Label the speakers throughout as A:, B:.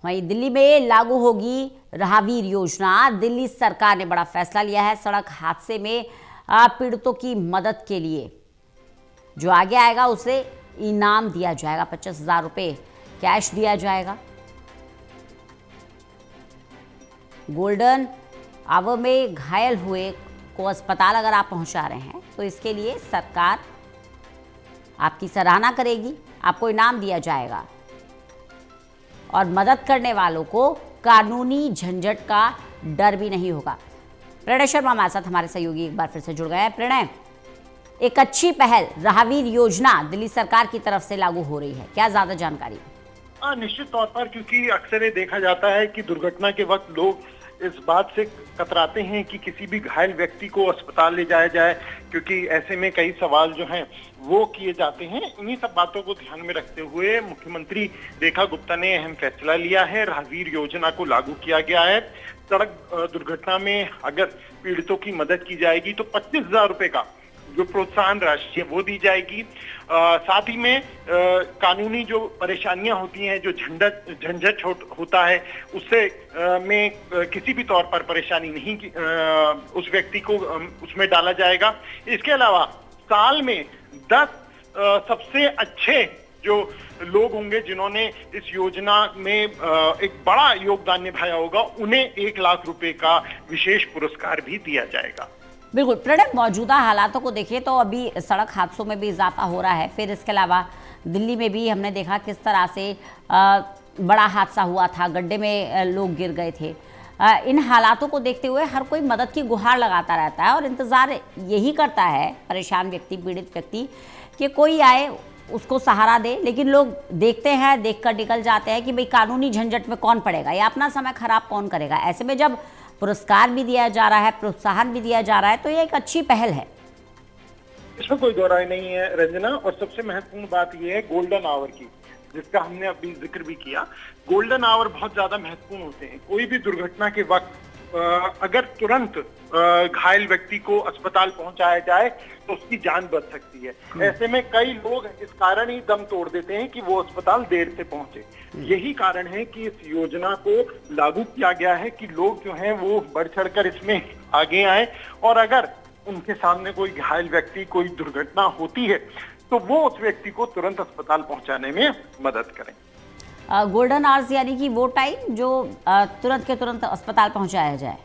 A: वहीं दिल्ली में लागू होगी महावीर योजना। दिल्ली सरकार ने बड़ा फैसला लिया है। सड़क हादसे में पीड़ितों की मदद के लिए जो आगे आएगा उसे इनाम दिया जाएगा, 25,000 रुपये कैश दिया जाएगा। गोल्डन आवर में घायल हुए को अस्पताल अगर आप पहुंचा रहे हैं तो इसके लिए सरकार आपकी सराहना करेगी, आपको इनाम दिया जाएगा और मदद करने वालों को कानूनी झंझट का डर भी नहीं होगा। प्रणय शर्मा हमारे साथ हमारे सहयोगी एक बार फिर से जुड़ गए हैं। प्रणय, एक अच्छी पहल महावीर योजना दिल्ली सरकार की तरफ से लागू हो रही है, क्या ज्यादा जानकारी?
B: निश्चित तौर पर, क्योंकि अक्सर ये देखा जाता है कि दुर्घटना के वक्त लोग इस बात से कतराते हैं कि किसी भी घायल व्यक्ति को अस्पताल ले जाया जाए, क्योंकि ऐसे में कई सवाल जो हैं वो किए जाते हैं। इन्हीं सब बातों को ध्यान में रखते हुए मुख्यमंत्री रेखा गुप्ता ने अहम फैसला लिया है। महावीर योजना को लागू किया गया है। सड़क दुर्घटना में अगर पीड़ितों की मदद की जाएगी तो 25,000 रुपए का जो प्रोत्साहन राशि है वो दी जाएगी। साथ ही में कानूनी जो परेशानियां होती हैं, जो झंझट होता है, उससे में किसी भी तौर पर परेशानी नहीं उस व्यक्ति को उसमें डाला जाएगा। इसके अलावा साल में 10 सबसे अच्छे जो लोग होंगे जिन्होंने इस योजना में एक बड़ा योगदान निभाया होगा, उन्हें 1 लाख रुपए का विशेष पुरस्कार भी दिया जाएगा।
A: बिल्कुल प्रणय, मौजूदा हालातों को देखिए तो अभी सड़क हादसों में भी इजाफा हो रहा है। फिर इसके अलावा दिल्ली में भी हमने देखा किस तरह से बड़ा हादसा हुआ था, गड्ढे में लोग गिर गए थे। इन हालातों को देखते हुए हर कोई मदद की गुहार लगाता रहता है और इंतज़ार यही करता है परेशान व्यक्ति, पीड़ित व्यक्ति, कि कोई आए उसको सहारा दे। लेकिन लोग देखते हैं, देखकर निकल जाते हैं कि भाई कानूनी झंझट में कौन पड़ेगा या अपना समय खराब कौन करेगा। ऐसे में जब पुरस्कार भी दिया जा रहा है, प्रोत्साहन भी दिया जा रहा है, तो ये एक अच्छी पहल है।
B: इसमें कोई दो राय नहीं है रंजना। और सबसे महत्वपूर्ण बात यह है गोल्डन आवर की, जिसका हमने अभी जिक्र भी किया। गोल्डन आवर बहुत ज्यादा महत्वपूर्ण होते हैं। कोई भी दुर्घटना के वक्त अगर तुरंत घायल व्यक्ति को अस्पताल पहुंचाया जाए तो उसकी जान बच सकती है। ऐसे में कई लोग इस कारण ही दम तोड़ देते हैं कि वो अस्पताल देर से पहुंचे। यही कारण है कि इस योजना को लागू किया गया है कि लोग जो हैं वो बढ़ चढ़कर इसमें आगे आए और अगर उनके सामने कोई घायल व्यक्ति, कोई दुर्घटना होती है तो वो उस व्यक्ति को तुरंत अस्पताल पहुंचाने में मदद करें।
A: गोल्डन आवर्स यानी कि वो टाइम जो तुरंत के तुरंत अस्पताल पहुंचाया जाए।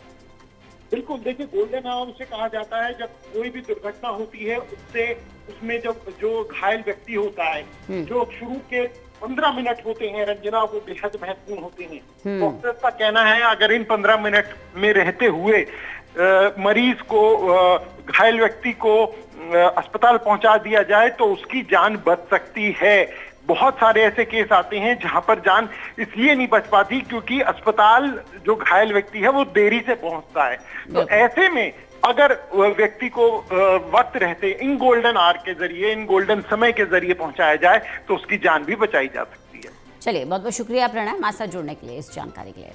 B: बिल्कुल, देखिए गोल्डन आवर उसे कहा जाता है जब कोई भी दुर्घटना होती है उसमें जब जो घायल व्यक्ति होता है, जो शुरू के 15 मिनट होते हैं रंजना, वो बेहद महत्वपूर्ण होते हैं। डॉक्टर का कहना है अगर इन 15 मिनट में रहते हुए मरीज को, घायल व्यक्ति को अस्पताल पहुंचा दिया जाए तो उसकी जान बच सकती है। बहुत सारे ऐसे केस आते हैं जहां पर जान इसलिए नहीं बच पाती क्योंकि अस्पताल जो घायल व्यक्ति है वो देरी से पहुंचता है। तो ऐसे में अगर व्यक्ति को वक्त रहते इन गोल्डन आवर के जरिए, इन गोल्डन समय के जरिए पहुंचाया जाए तो उसकी जान भी बचाई जा सकती है।
A: चलिए, बहुत बहुत शुक्रिया प्रणय हमारे साथ जुड़ने के लिए, इस जानकारी के लिए।